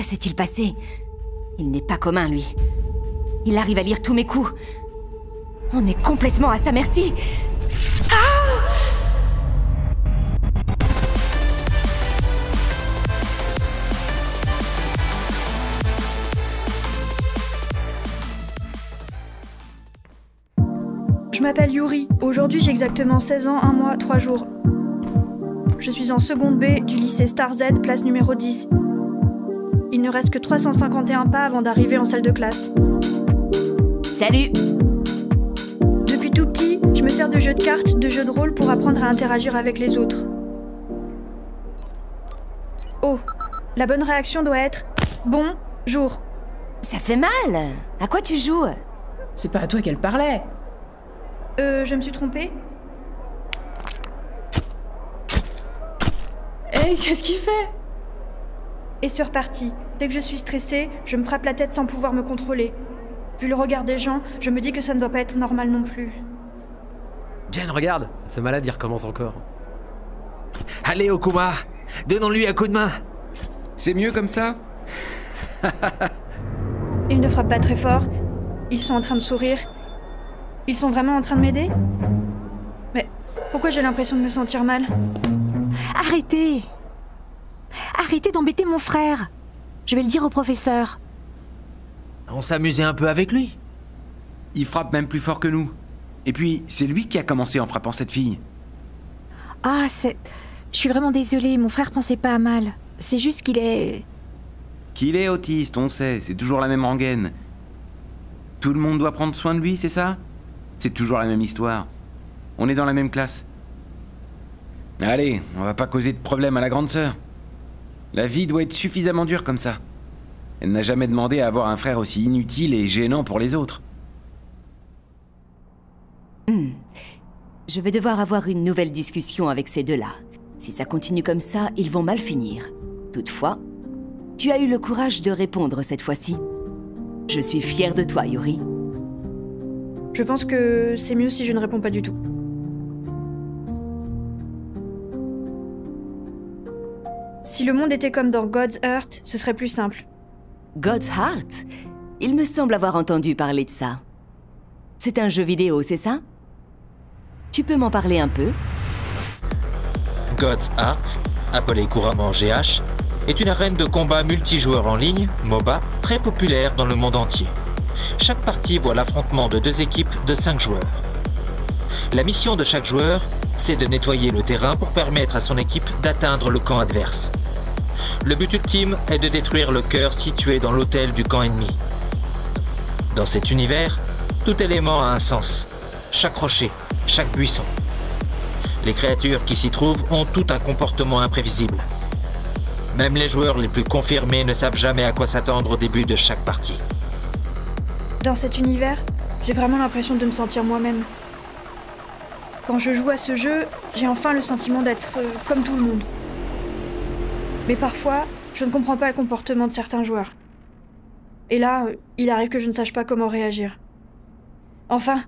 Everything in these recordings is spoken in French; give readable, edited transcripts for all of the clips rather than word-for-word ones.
Que s'est-il passé? Il n'est pas commun, lui. Il arrive à lire tous mes coups. On est complètement à sa merci. Je m'appelle Yuri. Aujourd'hui, j'ai exactement 16 ans, 1 mois, 3 jours. Je suis en seconde B du lycée Star Z, place numéro 10. Il ne reste que 351 pas avant d'arriver en salle de classe. Salut! Depuis tout petit, je me sers de jeux de cartes, de jeux de rôle pour apprendre à interagir avec les autres. Oh, la bonne réaction doit être « Bonjour ». Ça fait mal! À quoi tu joues? C'est pas à toi qu'elle parlait. Je me suis trompée? Hé, qu'est-ce qu'il fait? Et c'est reparti. Dès que je suis stressée, je me frappe la tête sans pouvoir me contrôler. Vu le regard des gens, je me dis que ça ne doit pas être normal non plus. Jen, regarde, ce malade il recommence encore. Allez, Okuma, donnons-lui un coup de main. C'est mieux comme ça? Ils ne frappent pas très fort. Ils sont en train de sourire. Ils sont vraiment en train de m'aider? Mais pourquoi j'ai l'impression de me sentir mal? Arrêtez! Arrêtez d'embêter mon frère! Je vais le dire au professeur. On s'amusait un peu avec lui. Il frappe même plus fort que nous. Et puis, c'est lui qui a commencé en frappant cette fille. Ah, c'est... Je suis vraiment désolée, mon frère pensait pas à mal. C'est juste qu'il est... Qu'il est autiste, on sait, c'est toujours la même rengaine. Tout le monde doit prendre soin de lui, c'est ça? C'est toujours la même histoire. On est dans la même classe. Allez, on va pas causer de problème à la grande sœur. La vie doit être suffisamment dure comme ça. Elle n'a jamais demandé à avoir un frère aussi inutile et gênant pour les autres. Je vais devoir avoir une nouvelle discussion avec ces deux-là. Si ça continue comme ça, ils vont mal finir. Toutefois, tu as eu le courage de répondre cette fois-ci. Je suis fière de toi, Yuri. Je pense que c'est mieux si je ne réponds pas du tout. Si le monde était comme dans God's Heart, ce serait plus simple. God's Heart? Il me semble avoir entendu parler de ça. C'est un jeu vidéo, c'est ça? Tu peux m'en parler un peu? God's Heart, appelé couramment GH, est une arène de combat multijoueur en ligne, MOBA, très populaire dans le monde entier. Chaque partie voit l'affrontement de 2 équipes de 5 joueurs. La mission de chaque joueur, c'est de nettoyer le terrain pour permettre à son équipe d'atteindre le camp adverse. Le but ultime est de détruire le cœur situé dans l'hôtel du camp ennemi. Dans cet univers, tout élément a un sens. Chaque rocher, chaque buisson. Les créatures qui s'y trouvent ont tout un comportement imprévisible. Même les joueurs les plus confirmés ne savent jamais à quoi s'attendre au début de chaque partie. Dans cet univers, j'ai vraiment l'impression de me sentir moi-même. Quand je joue à ce jeu, j'ai enfin le sentiment d'être comme tout le monde. Mais parfois, je ne comprends pas le comportement de certains joueurs. Et là, il arrive que je ne sache pas comment réagir. Enfin,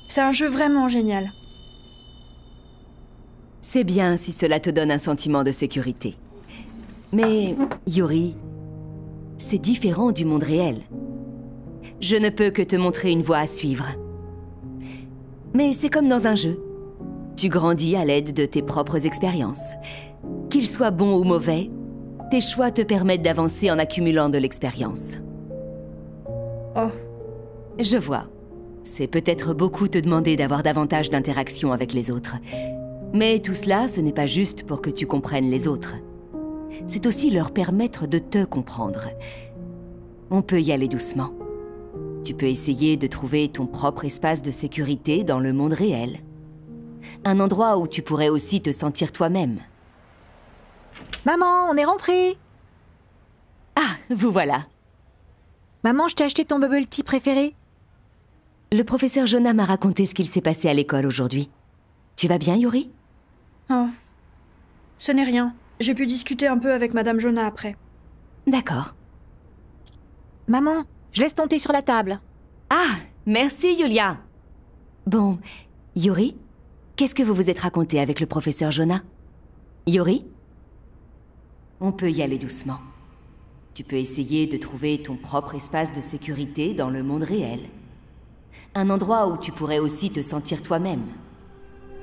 c'est un jeu vraiment génial. C'est bien si cela te donne un sentiment de sécurité. Mais, Yuri, c'est différent du monde réel. Je ne peux que te montrer une voie à suivre. Mais c'est comme dans un jeu. Tu grandis à l'aide de tes propres expériences. Qu'ils soient bons ou mauvais, tes choix te permettent d'avancer en accumulant de l'expérience. Oh. Je vois. C'est peut-être beaucoup te demander d'avoir davantage d'interactions avec les autres. Mais tout cela, ce n'est pas juste pour que tu comprennes les autres. C'est aussi leur permettre de te comprendre. On peut y aller doucement. Tu peux essayer de trouver ton propre espace de sécurité dans le monde réel. Un endroit où tu pourrais aussi te sentir toi-même. Maman, on est rentrés! Ah, vous voilà. Maman, je t'ai acheté ton bubble tea préféré. Le professeur Jonah m'a raconté ce qu'il s'est passé à l'école aujourd'hui. Tu vas bien, Yuri? Oh. Ce n'est rien. J'ai pu discuter un peu avec Madame Jonah après. D'accord. Maman, je laisse ton thé sur la table. Ah, merci, Yulia. Bon, Yuri, qu'est-ce que vous vous êtes raconté avec le professeur Jonah? Yuri? On peut y aller doucement. Tu peux essayer de trouver ton propre espace de sécurité dans le monde réel. Un endroit où tu pourrais aussi te sentir toi-même.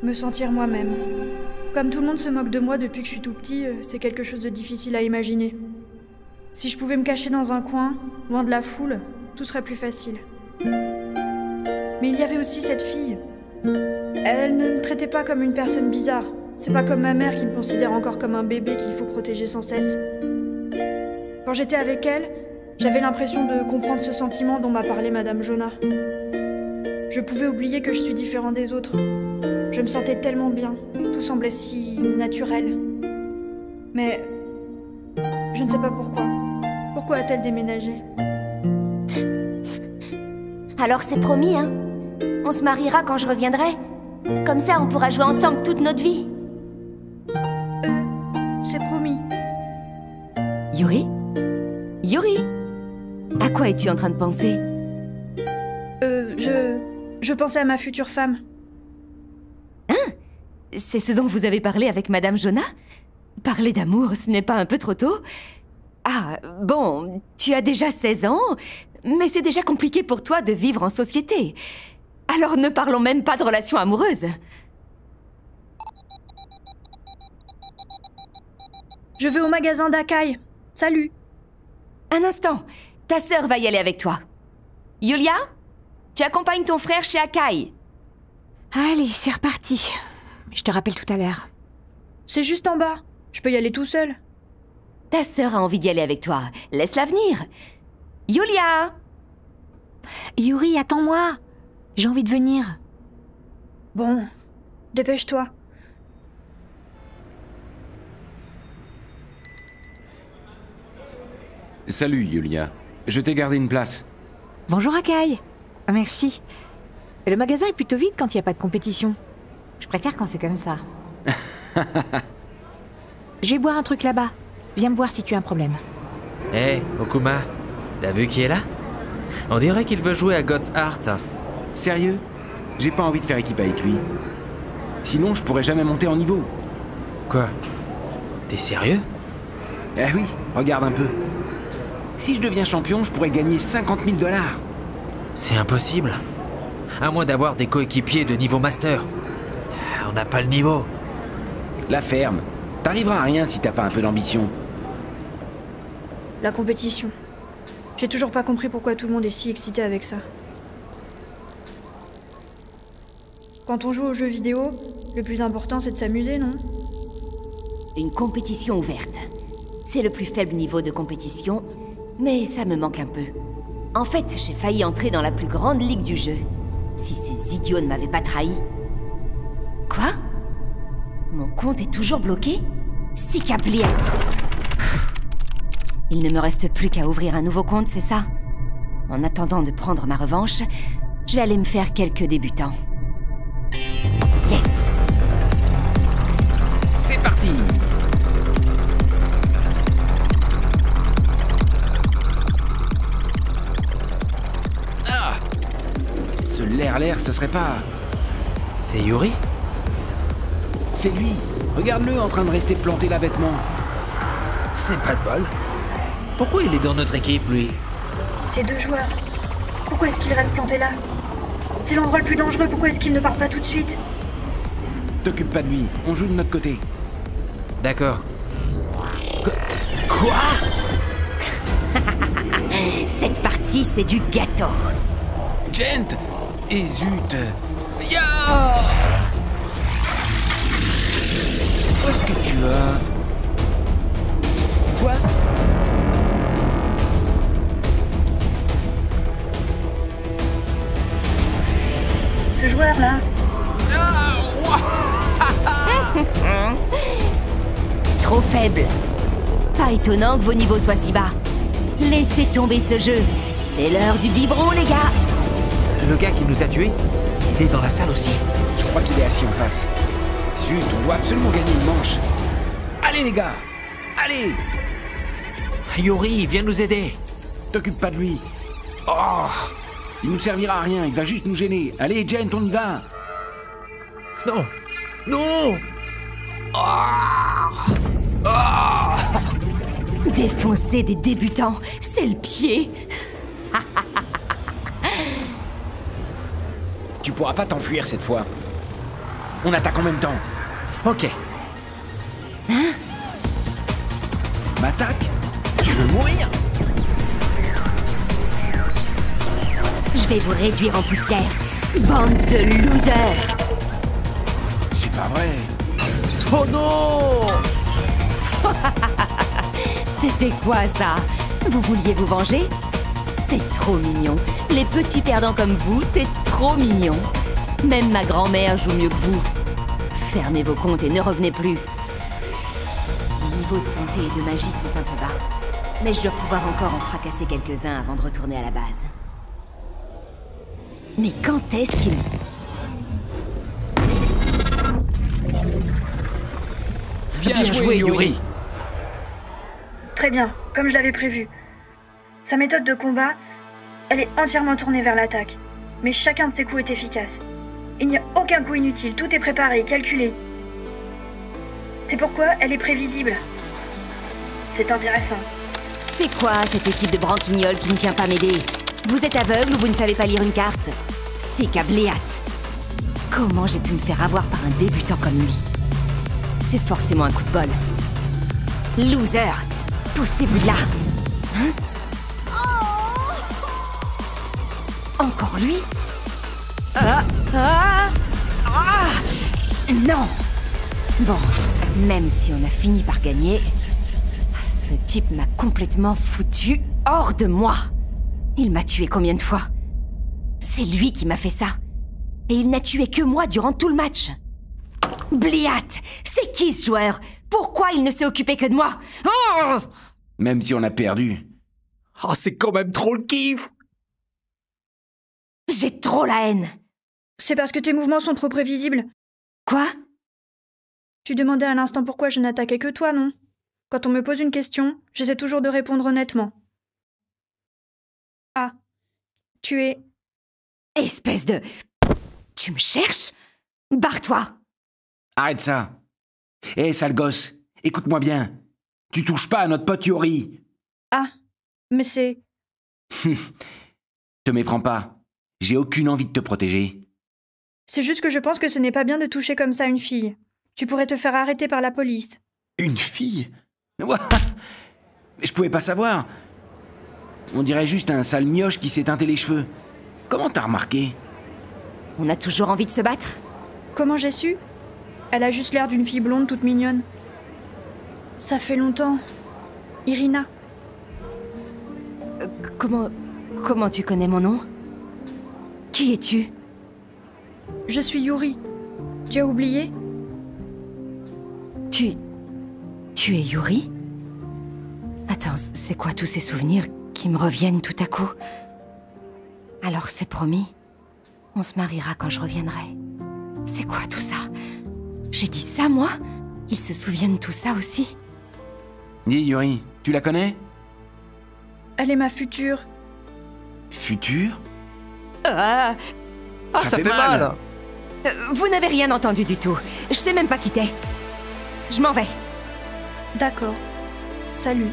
Me sentir moi-même. Comme tout le monde se moque de moi depuis que je suis tout petit, c'est quelque chose de difficile à imaginer. Si je pouvais me cacher dans un coin, loin de la foule, tout serait plus facile. Mais il y avait aussi cette fille. Elle ne me traitait pas comme une personne bizarre. C'est pas comme ma mère qui me considère encore comme un bébé qu'il faut protéger sans cesse. Quand j'étais avec elle, j'avais l'impression de comprendre ce sentiment dont m'a parlé Madame Jonah. Je pouvais oublier que je suis différent des autres. Je me sentais tellement bien, tout semblait si naturel. Mais je ne sais pas pourquoi. Pourquoi a-t-elle déménagé? Alors c'est promis, hein? On se mariera quand je reviendrai. Comme ça, on pourra jouer ensemble toute notre vie. C'est promis. Yuri? Yuri? À quoi es-tu en train de penser? Je pensais à ma future femme. Hein? C'est ce dont vous avez parlé avec Madame Jonah? Parler d'amour, ce n'est pas un peu trop tôt? Ah, bon, tu as déjà 16 ans, mais c'est déjà compliqué pour toi de vivre en société. Alors ne parlons même pas de relations amoureuses. Je vais au magasin d'Akai. Salut. Un instant, ta sœur va y aller avec toi. Yulia, tu accompagnes ton frère chez Akai. Allez, c'est reparti. Je te rappelle tout à l'heure. C'est juste en bas. Je peux y aller tout seul. Ta sœur a envie d'y aller avec toi. Laisse-la venir. Yulia! Yuri, attends-moi. J'ai envie de venir. Bon, dépêche-toi. Salut, Yulia. Je t'ai gardé une place. Bonjour Akai. Merci. Le magasin est plutôt vide quand il n'y a pas de compétition. Je préfère quand c'est comme ça. Je vais boire un truc là-bas. Viens me voir si tu as un problème. Hé, Okuma, t'as vu qui est là? On dirait qu'il veut jouer à God's Heart. Sérieux? J'ai pas envie de faire équipe avec lui. Sinon, je pourrais jamais monter en niveau. Quoi? T'es sérieux? Eh oui, regarde un peu. Si je deviens champion, je pourrais gagner 50 000 $. C'est impossible. À moins d'avoir des coéquipiers de niveau master. On n'a pas le niveau. La ferme. T'arriveras à rien si t'as pas un peu d'ambition. La compétition. J'ai toujours pas compris pourquoi tout le monde est si excité avec ça. Quand on joue aux jeux vidéo, le plus important c'est de s'amuser, non? Une compétition ouverte. C'est le plus faible niveau de compétition, mais ça me manque un peu. En fait, j'ai failli entrer dans la plus grande ligue du jeu. Si ces idiots ne m'avaient pas trahi. Quoi? Mon compte est toujours bloqué? Cicabliette! Il ne me reste plus qu'à ouvrir un nouveau compte, c'est ça? En attendant de prendre ma revanche, je vais aller me faire quelques débutants. Yes! C'est parti! Ah! Ce l'air, ce serait pas... C'est Yuri? C'est lui! Regarde-le en train de rester planté là bêtement. C'est pas de bol. Pourquoi il est dans notre équipe, lui? Ces deux joueurs. Pourquoi est-ce qu'ils restent plantés là? C'est l'endroit le plus dangereux, pourquoi est-ce qu'ils ne partent pas tout de suite? T'occupe pas de lui, on joue de notre côté. D'accord. Quoi? Cette partie, c'est du gâteau. Gent! Et zut! Ya! Qu'est-ce que tu as? Quoi? Ce joueur-là. Trop faible. Pas étonnant que vos niveaux soient si bas. Laissez tomber ce jeu. C'est l'heure du biberon, les gars. Le gars qui nous a tués, il est dans la salle aussi. Je crois qu'il est assis en face. Zut, on doit absolument gagner une manche. Allez les gars! Allez! Yuri, viens nous aider. T'occupe pas de lui. Oh! Il nous servira à rien, il va juste nous gêner. Allez, Gent, on y va! Non! Non! Ah! Ah! Défoncer des débutants, c'est le pied. Tu pourras pas t'enfuir cette fois. On attaque en même temps. Ok. M'attaque? Tu veux mourir? Je vais vous réduire en poussière. Bande de losers. C'est pas vrai. Oh non! C'était quoi ça? Vous vouliez vous venger? C'est trop mignon. Les petits perdants comme vous, c'est trop mignon. Même ma grand-mère joue mieux que vous. Fermez vos comptes et ne revenez plus. Les niveaux de santé et de magie sont un peu bas. Mais je dois pouvoir encore en fracasser quelques-uns avant de retourner à la base. Mais quand est-ce qu'il... Bien joué, Yuri! Très bien, comme je l'avais prévu. Sa méthode de combat, elle est entièrement tournée vers l'attaque. Mais chacun de ses coups est efficace. Il n'y a aucun coup inutile, tout est préparé et calculé. C'est pourquoi elle est prévisible. C'est intéressant. C'est quoi cette équipe de branquignoles qui ne vient pas m'aider? Vous êtes aveugle ou vous ne savez pas lire une carte? C'est cabléate. Comment j'ai pu me faire avoir par un débutant comme lui? C'est forcément un coup de bol. Loser! Poussez-vous de là! Hein? Encore lui? Non! Bon, même si on a fini par gagner, ce type m'a complètement foutu hors de moi! Il m'a tué combien de fois? C'est lui qui m'a fait ça. Et il n'a tué que moi durant tout le match. Bliat! C'est qui ce joueur? Pourquoi il ne s'est occupé que de moi? Oh! Même si on a perdu. Oh, c'est quand même trop le kiff! J'ai trop la haine. C'est parce que tes mouvements sont trop prévisibles. Quoi? Tu demandais à l'instant pourquoi je n'attaquais que toi, non? Quand on me pose une question, j'essaie toujours de répondre honnêtement. Ah. Tu es... Espèce de... Tu me cherches? Barre-toi! Arrête ça. Hé, sale gosse, écoute-moi bien. Tu touches pas à notre pote Yuri. Ah. Mais c'est... Te méprends pas. J'ai aucune envie de te protéger. C'est juste que je pense que ce n'est pas bien de toucher comme ça une fille. Tu pourrais te faire arrêter par la police. Une fille? Ouah. Je pouvais pas savoir. On dirait juste un sale mioche qui s'est teinté les cheveux. Comment t'as remarqué? On a toujours envie de se battre? Comment j'ai su? Elle a juste l'air d'une fille blonde toute mignonne. Ça fait longtemps. Irina. Comment tu connais mon nom? Qui es-tu? Je suis Yuri. Tu as oublié? Tu es Yuri? Attends, c'est quoi tous ces souvenirs qui me reviennent tout à coup? Alors c'est promis. On se mariera quand je reviendrai. C'est quoi tout ça? J'ai dit ça, moi? Ils se souviennent tout ça aussi? Dis, Yuri, tu la connais? Elle est ma future. Future? Ça fait mal. Vous n'avez rien entendu du tout. Je sais même pas qui t'es. Je m'en vais. D'accord. Salut.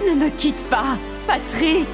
Ne me quitte pas, Patrick!